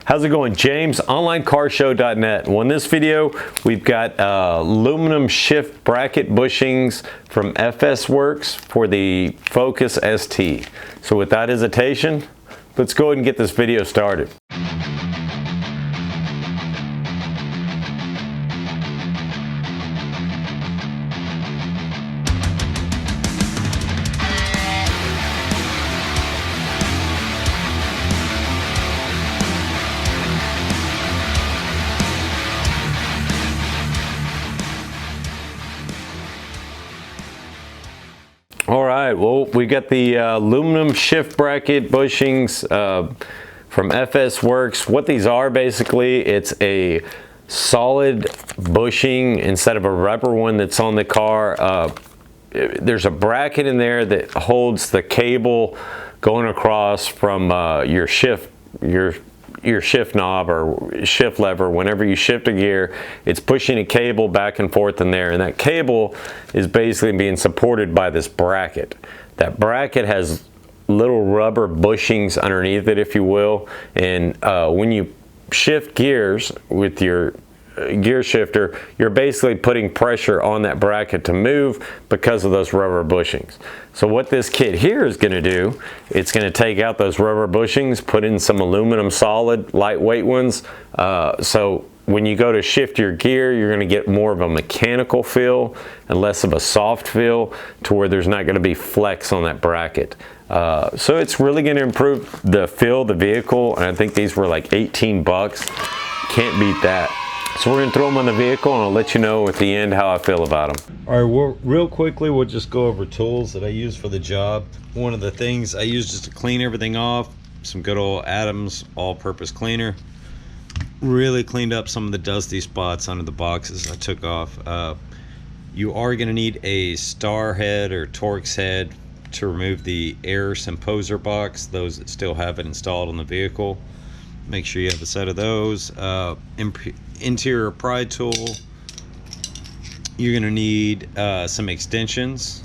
How's it going? James, OnlineCarShow.net. Well, in this video, we've got aluminum shift bracket bushings from FS Works for the Focus ST. So without hesitation, let's go ahead and get this video started. All right, well, we got the aluminum shift bracket bushings from FS Works. What these are basically, it's a solid bushing instead of a rubber one that's on the car. There's a bracket in there that holds the cable going across from your shift knob or shift lever. Whenever you shift a gear, it's pushing a cable back and forth in there, and that cable is basically being supported by this bracket. That bracket has little rubber bushings underneath it, if you will, and when you shift gears with your gear shifter, you're basically putting pressure on that bracket to move because of those rubber bushings. So what this kit here is going to do, it's going to take out those rubber bushings, put in some aluminum solid lightweight ones, so when you go to shift your gear, you're going to get more of a mechanical feel and less of a soft feel, to where there's not going to be flex on that bracket. So it's really going to improve the feel of the vehicle, and I think these were like 18 bucks. Can't beat that. So we're going to throw them on the vehicle, and I'll let you know at the end how I feel about them. All right, well, real quickly, we'll just go over tools that I use for the job. One of the things I use just to clean everything off, some good old Adams all-purpose cleaner. Really cleaned up some of the dusty spots under the boxes I took off. You are going to need a star head or Torx head to remove the air Semposer box, those that still have it installed on the vehicle. Make sure you have a set of those. Interior pry tool. You're going to need some extensions.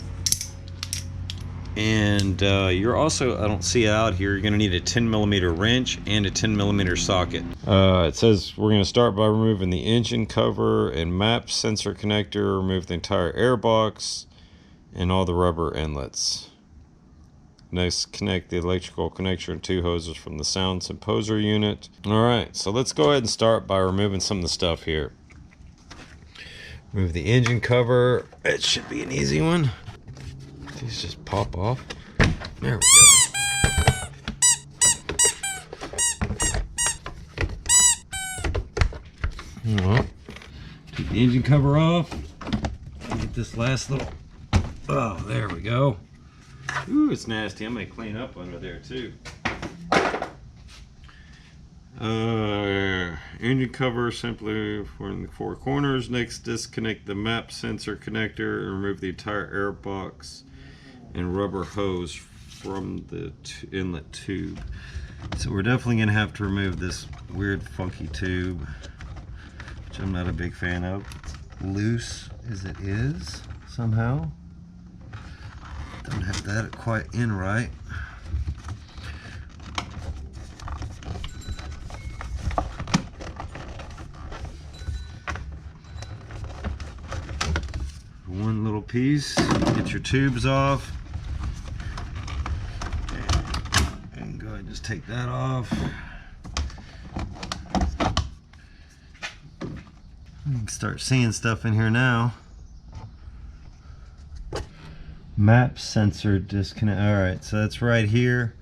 And you're also, I don't see it out here, you're going to need a 10mm wrench and a 10mm socket. It says we're going to start by removing the engine cover and map sensor connector, remove the entire air box and all the rubber inlets. Next, connect the electrical connector and two hoses from the sound Semposer unit. Alright, so let's go ahead and start by removing some of the stuff here. Remove the engine cover. It should be an easy one. These just pop off. There we go. Well, take the engine cover off. Get this last little, oh, there we go. Ooh, it's nasty. I'm gonna clean up under there too. Engine cover simply from the four corners. Next, disconnect the map sensor connector and remove the entire air box and rubber hose from the inlet tube. So we're definitely gonna have to remove this weird funky tube, which I'm not a big fan of. It's loose as it is somehow. Don't have that quite in right. One little piece. Get your tubes off. And go ahead and just take that off. You can start seeing stuff in here now. Map sensor disconnect. All right, so that's right here.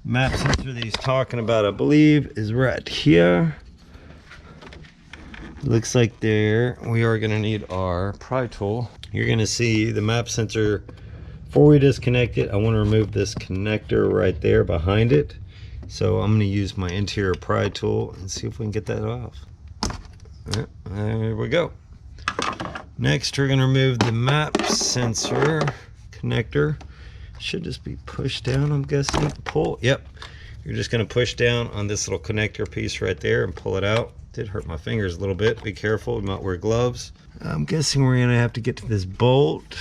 Map sensor that he's talking about, I believe, is right here. Looks like there. We are going to need our pry tool. You're going to see the map sensor. Before we disconnect it, I want to remove this connector right there behind it. So I'm going to use my interior pry tool and see if we can get that off. All right, there we go. Next, we're going to remove the map sensor connector. Should just be pushed down, I'm guessing. Pull. Yep. You're just going to push down on this little connector piece right there and pull it out. Did hurt my fingers a little bit. Be careful. You might wear gloves. I'm guessing we're going to have to get to this bolt.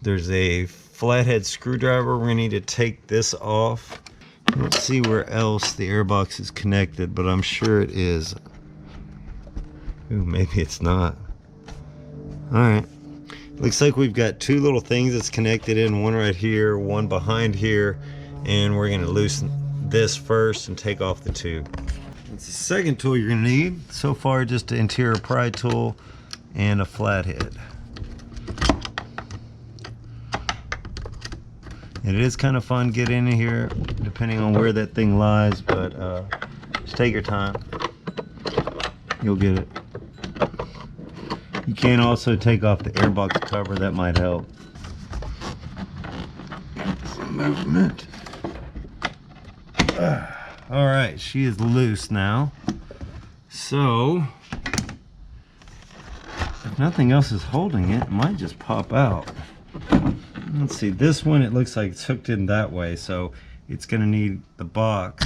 There's a flathead screwdriver. We're going to need to take this off. Let's see where else the airbox is connected, but I'm sure it is. Ooh, maybe it's not. Alright. Looks like we've got two little things that's connected in, one right here, one behind here, and we're going to loosen this first and take off the tube. That's the second tool you're going to need. So far, just an interior pry tool and a flathead. It is kind of fun getting in here, depending on where that thing lies, but just take your time. You'll get it. You can also take off the airbox cover, that might help. Some movement. Alright, she is loose now. So, if nothing else is holding it, it might just pop out. Let's see, this one, it looks like it's hooked in that way, so it's going to need the box.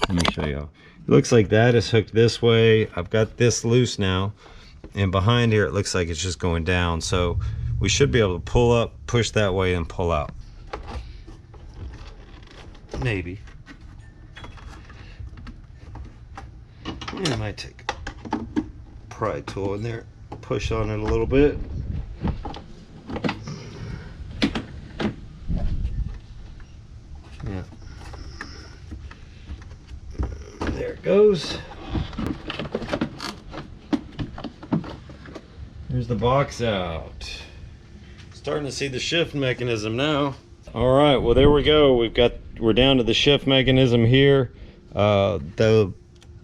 Let me show you. It looks like that is hooked this way. I've got this loose now, and behind here it looks like it's just going down, so we should be able to pull up, push that way, and pull out. Maybe. I might take a pry tool in there, push on it a little bit. Yeah. There it goes. Here's the box out. Starting to see the shift mechanism now. All right, well there we go. We're down to the shift mechanism here. The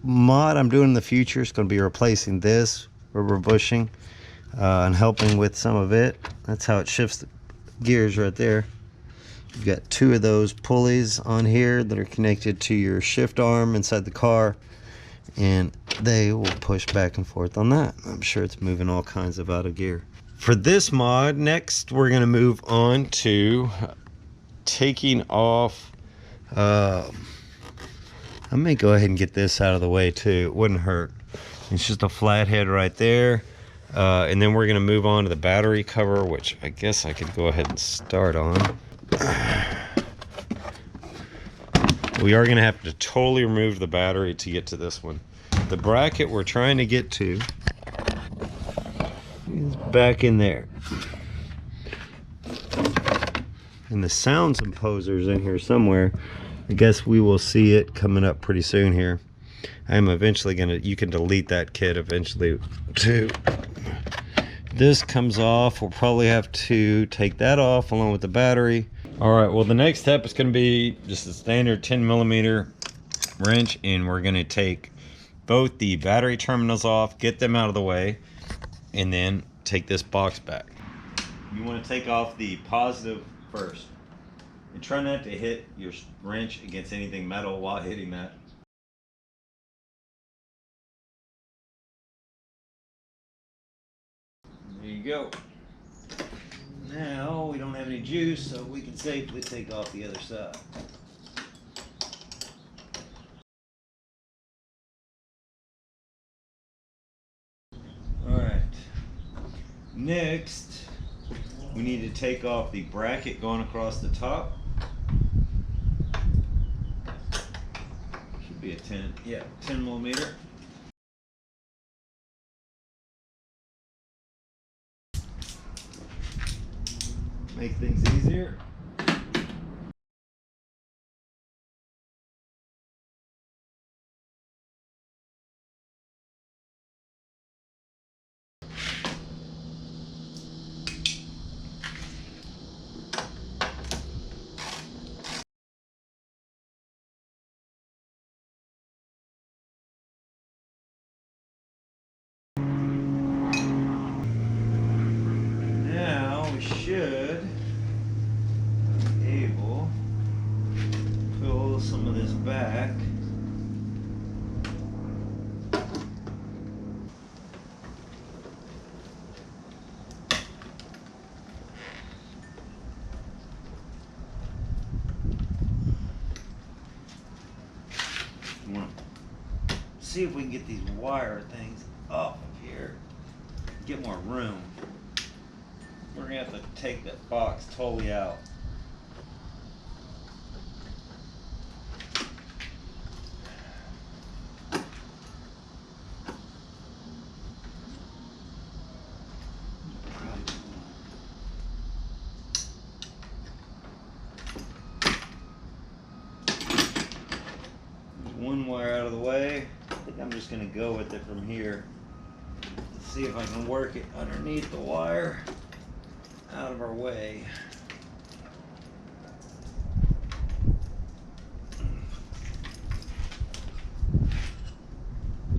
mod I'm doing in the future is going to be replacing this rubber bushing and helping with some of it. That's how it shifts the gears right there. You've got two of those pulleys on here that are connected to your shift arm inside the car, and they will push back and forth on that. I'm sure it's moving all kinds of out of gear. For this mod, next we're going to move on to taking off. I may go ahead and get this out of the way too. It wouldn't hurt. It's just a flathead right there. And then we're going to move on to the battery cover, which I guess I could go ahead and start on. We are going to have to totally remove the battery to get to this one. The bracket we're trying to get to is back in there. And the sounds imposer's in here somewhere. I guess we will see it coming up pretty soon here. I'm eventually gonna, you can delete that kit eventually too. This comes off, we'll probably have to take that off along with the battery. All right, well the next step is gonna be just a standard 10mm wrench, and we're gonna take both the battery terminals off, get them out of the way, and then take this box back. You wanna take off the positive first. And try not to hit your wrench against anything metal while hitting that. There you go. Now we don't have any juice, so we can safely take off the other side. Alright. Next, we need to take off the bracket going across the top. Should be a 10mm. Make things easier. Should be able to pull some of this back. See if we can get these wire things off of here, get more room. We're going to have to take that box totally out. way. I think I'm just gonna go with it from here. See if I can work it underneath the wire out of our way.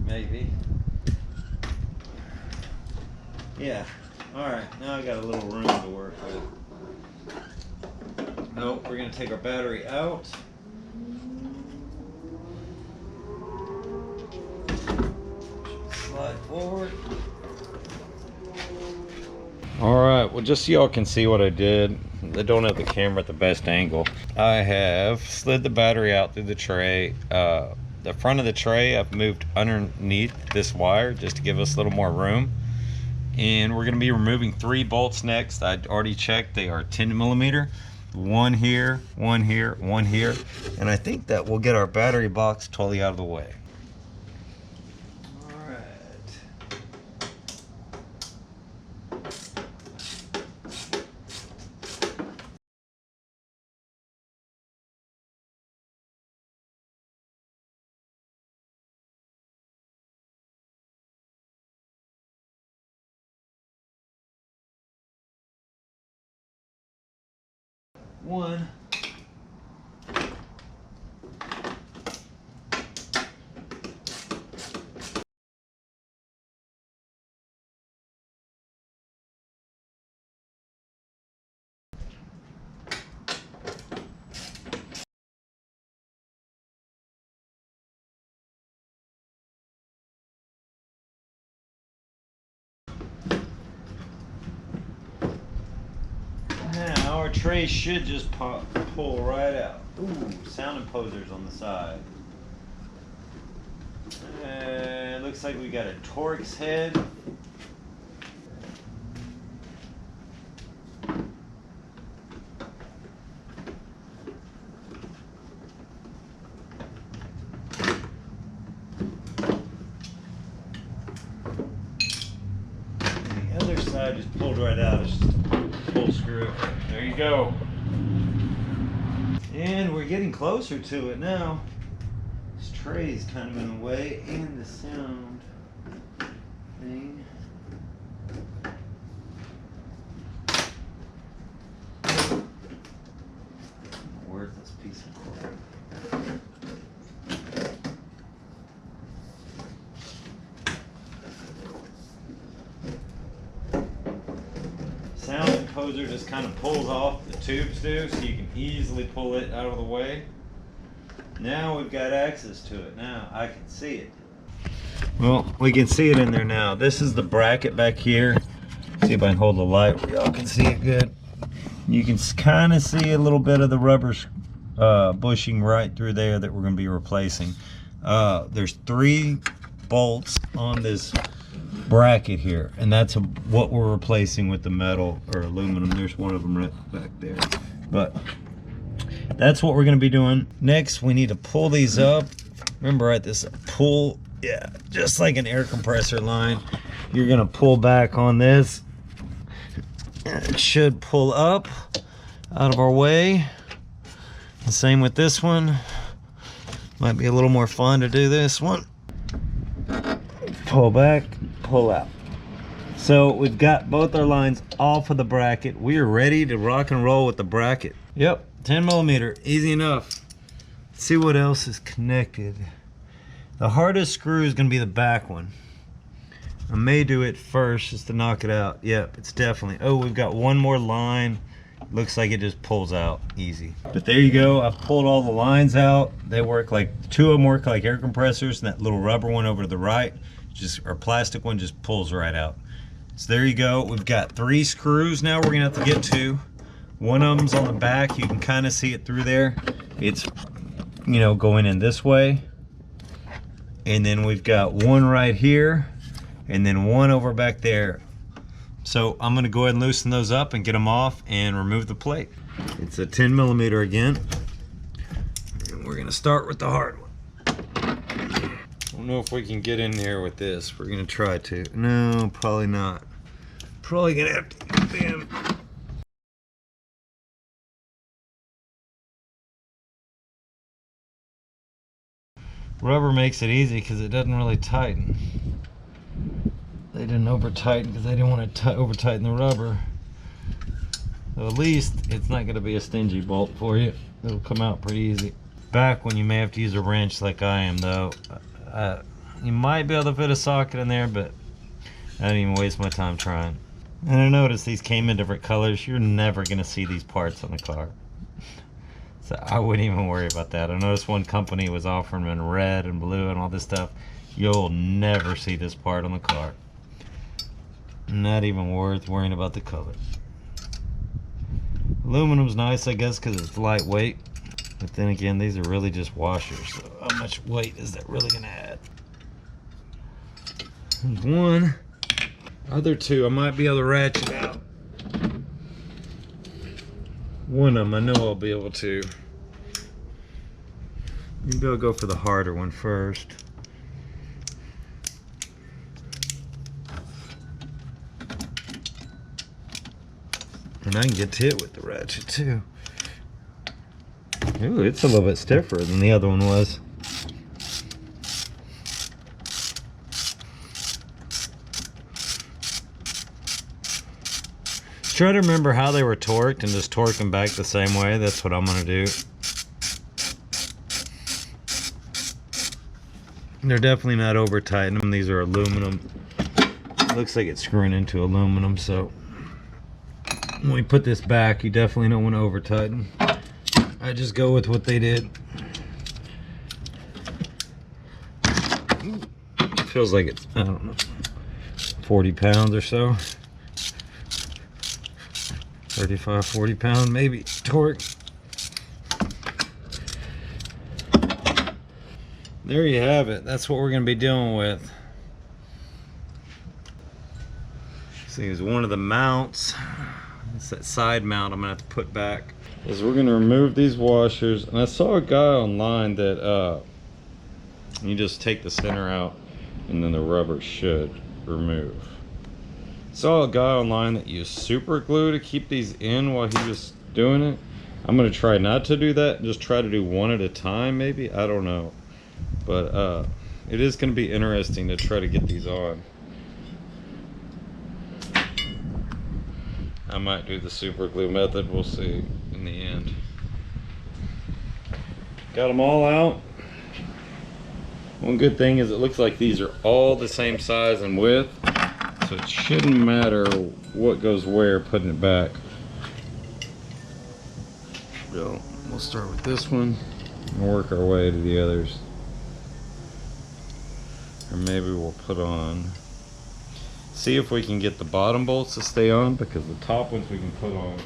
Maybe. Yeah. Alright, now I got a little room to work with. Nope, we're gonna take our battery out. Slide forward. Alright, well, just so y'all can see what I did, I don't have the camera at the best angle. I have slid the battery out through the tray. The front of the tray I've moved underneath this wire just to give us a little more room. And we're going to be removing 3 bolts next. I already checked, they are 10mm. One here, one here, one here. And I think that will get our battery box totally out of the way. One. Now our tray should just pull right out. Ooh, sound imposers on the side. It looks like we got a Torx head. And the other side just pulled right out. It's just a pull screw. There you go. And we're getting closer to it now. This tray's kind of in the way, and the sound thing. Worthless piece of cord. Sound imposer just kind of pulls off the tubes do, so you can easily pull it out of the way. Now we've got access to it. Now I can see it. Well, we can see it in there now. This is the bracket back here. See if I can hold the light where y'all can see it good. You can kind of see a little bit of the rubber bushing right through there that we're going to be replacing. There's 3 bolts on this bracket here, and that's what we're replacing with the metal or aluminum. There's one of them right back there, but that's what we're going to be doing. Next, we need to pull these up. Remember, right, this pull, yeah, just like an air compressor line. You're going to pull back on this, and it should pull up out of our way. The same with this one. Might be a little more fun to do this one. Pull back, pull out. So we've got both our lines off of the bracket. We are ready to rock and roll with the bracket. Yep, 10mm, easy enough. Let's see what else is connected. The hardest screw is going to be the back one. I may do it first just to knock it out. Yep, it's definitely. Oh, we've got one more line. Looks like it just pulls out easy. But there you go. I've pulled all the lines out. They work like, 2 of them work like air compressors, and that little rubber one over to the right, or plastic one, just pulls right out. So there you go. We've got 3 screws now we're gonna have to get to. One of them's on the back. You can kind of see it through there. It's, you know, going in this way. And then we've got one right here, and then one over back there. So I'm gonna go ahead and loosen those up and get them off and remove the plate. It's a 10mm again. And we're gonna start with the hard one. I don't know if we can get in here with this. We're gonna try to. No, probably not. Probably gonna have to use them. Rubber makes it easy because it doesn't really tighten. They didn't over tighten because they didn't want to over tighten the rubber. So at least it's not going to be a stingy bolt for you. It'll come out pretty easy. Back when you may have to use a wrench like I am though, you might be able to fit a socket in there, but I didn't even waste my time trying. And I noticed these came in different colors. You're never going to see these parts on the car. So I wouldn't even worry about that. I noticed one company was offering them in red and blue and all this stuff. You'll never see this part on the car. Not even worth worrying about the color. Aluminum's nice, I guess, because it's lightweight. But then again, these are really just washers. So how much weight is that really going to add? There's one. Other two, I might be able to ratchet out. One of them, I know I'll be able to. Maybe I'll go for the harder one first. And I can get to it with the ratchet too. Ooh, it's a little bit stiffer than the other one was. Try to remember how they were torqued and just torque them back the same way. That's what I'm gonna do. They're definitely not over tightening them. These are aluminum. Looks like it's screwing into aluminum, so when we put this back, you definitely don't want to over tighten. I just go with what they did. Feels like it's, I don't know, 40 pounds or so. 35, 40 pound maybe torque. There you have it. That's what we're going to be dealing with. See, it's one of the mounts. It's that side mount I'm going to have to put back. Is we're going to remove these washers. And I saw a guy online that you just take the center out and then the rubber should remove. Saw a guy online that used super glue to keep these in while he was doing it. I'm going to try not to do that and just try to do one at a time maybe. I don't know. But it is going to be interesting to try to get these on. I might do the super glue method. We'll see in the end. Got them all out. One good thing is it looks like these are all the same size and width. So it shouldn't matter what goes where putting it back. So we'll start with this one and work our way to the others. Or maybe we'll put on, see if we can get the bottom bolts to stay on, because the top ones we can put on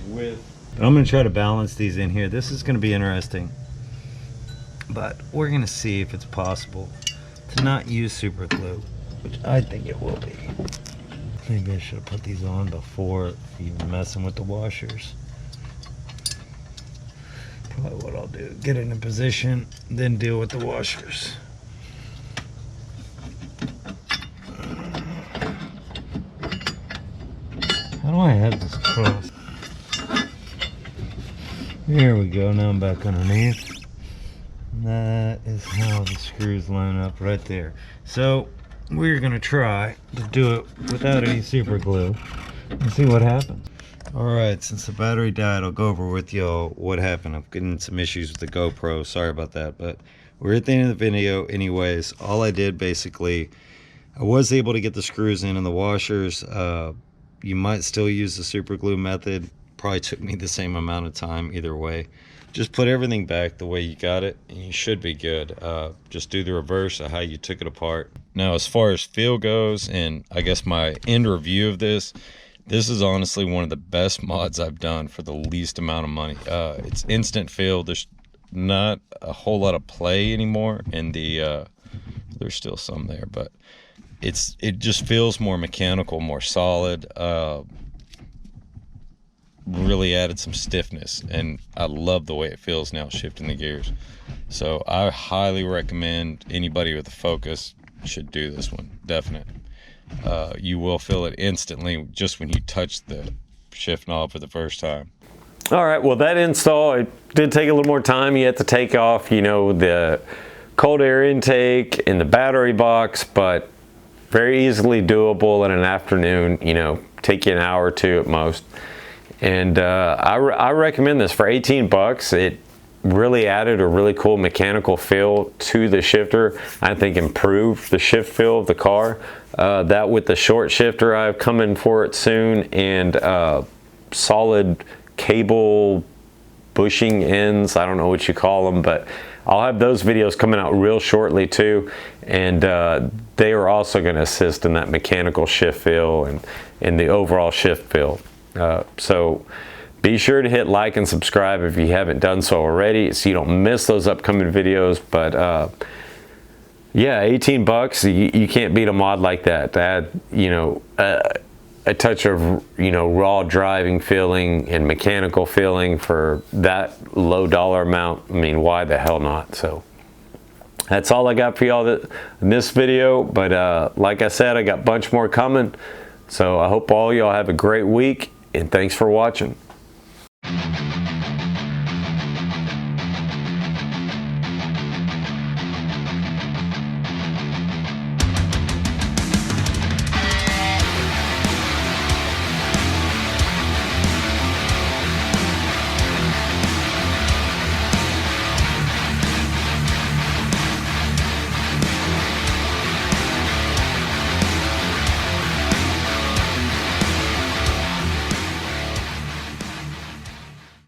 with. But I'm going to try to balance these in here. This is going to be interesting. But we're going to see if it's possible to not use super glue, which I think it will be. Maybe I should have put these on before even messing with the washers. Probably what I'll do, get it in position, then deal with the washers. How do I have this crossed? There we go, now I'm back underneath. That is how the screws line up right there. So we're gonna try to do it without any super glue and see what happens. Alright, since the battery died, I'll go over with y'all what happened. I'm getting some issues with the GoPro, sorry about that, but we're at the end of the video anyways. All I did basically, I was able to get the screws in and the washers. You might still use the super glue method. Probably took me the same amount of time either way. Just put everything back the way you got it and you should be good. Just do the reverse of how you took it apart. Now as far as feel goes, and I guess my end review of this is honestly one of the best mods I've done for the least amount of money. It's instant feel. There's not a whole lot of play anymore in the there's still some there, but it just feels more mechanical, more solid. Really added some stiffness, and I love the way it feels now shifting the gears. So I highly recommend anybody with a Focus should do this one, definite. You will feel it instantly just when you touch the shift knob for the first time. All right, well that install, it did take a little more time. You had to take off, you know, the cold air intake in the battery box, but very easily doable in an afternoon, you know, take you an hour or two at most. And I recommend this for 18 bucks. It really added a really cool mechanical feel to the shifter. I think improved the shift feel of the car. That with the short shifter I have coming for it soon, and solid cable bushing ends, I don't know what you call them, but I'll have those videos coming out real shortly too, and they are also going to assist in that mechanical shift feel and in the overall shift feel. So be sure to hit like and subscribe if you haven't done so already, so you don't miss those upcoming videos. But yeah, 18 bucks, you can't beat a mod like that. To add, you know, a touch of, you know, raw driving feeling and mechanical feeling for that low dollar amount. I mean, why the hell not? So that's all I got for y'all in this video. But like I said, I got a bunch more coming. So I hope all y'all have a great week, and thanks for watching.